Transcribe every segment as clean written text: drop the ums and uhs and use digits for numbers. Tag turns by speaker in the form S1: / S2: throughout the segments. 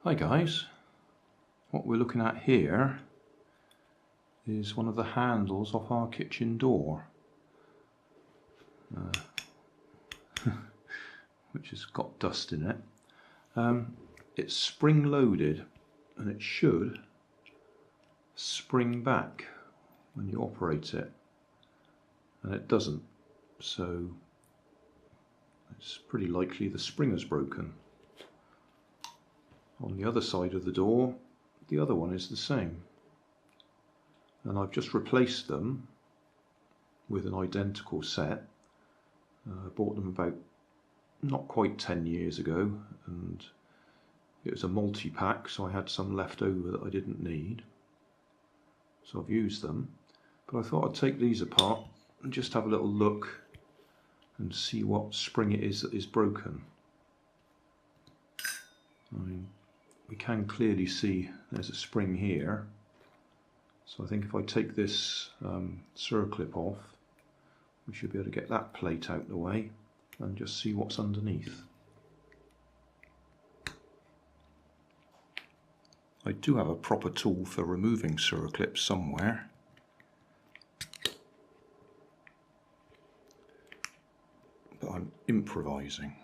S1: Hi guys, what we're looking at here is one of the handles off our kitchen door, which has got dust in it. It's spring loaded and it should spring back when you operate it, and it doesn't, so it's pretty likely the spring is broken. On the other side of the door, the other one is the same, and I've just replaced them with an identical set. I bought them about not quite 10 years ago, and it was a multi-pack, so I had some left over that I didn't need, so I've used them. But I thought I'd take these apart and just have a little look and see what spring it is that is broken. We can clearly see there's a spring here, so I think if I take this circlip off, we should be able to get that plate out the way and just see what's underneath. I do have a proper tool for removing circlips somewhere, but I'm improvising.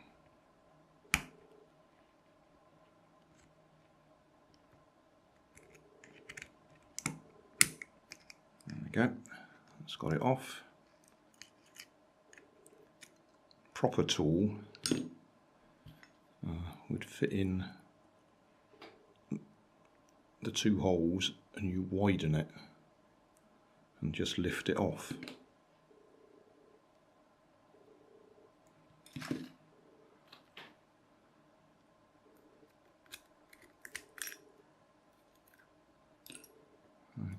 S1: Go. It's got it off. Proper tool would fit in the two holes, and you widen it and just lift it off.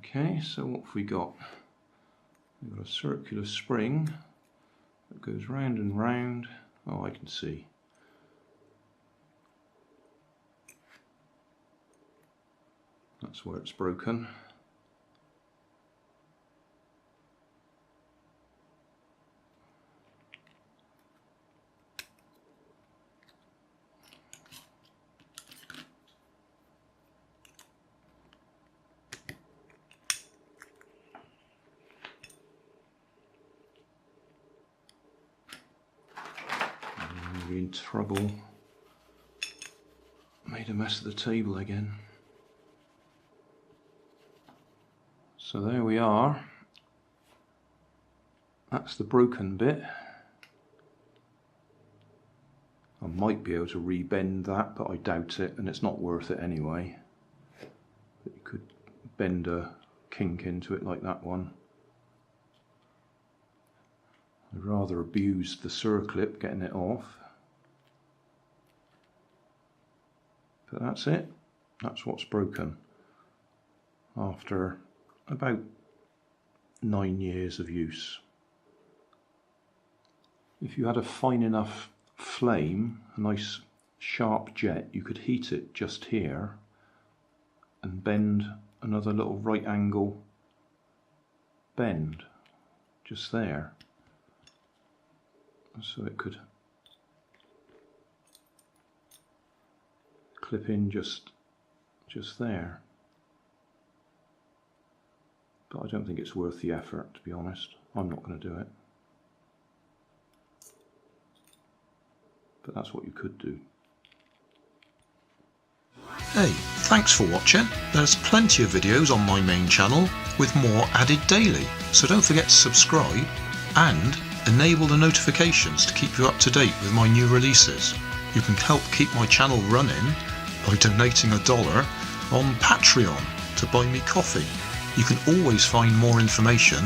S1: Okay, so what have we got? We've got a circular spring that goes round and round. Oh, I can see. That's where it's broken. We're in trouble. Made a mess of the table again. So there we are. That's the broken bit. I might be able to rebend that, but I doubt it, and it's not worth it anyway. But you could bend a kink into it like that one. I'd rather abused the circlip getting it off. But that's it. That's what's broken after about 9 years of use. If you had a fine enough flame, a nice sharp jet, you could heat it just here and bend another little right angle bend just there, so it could clip in just there. But I don't think it's worth the effort, to be honest. I'm not going to do it. But that's what you could do.
S2: Hey, thanks for watching. There's plenty of videos on my main channel with more added daily, so don't forget to subscribe and enable the notifications to keep you up to date with my new releases. You can help keep my channel running by donating $1 on Patreon to buy me coffee. You can always find more information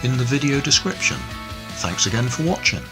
S2: in the video description. Thanks again for watching.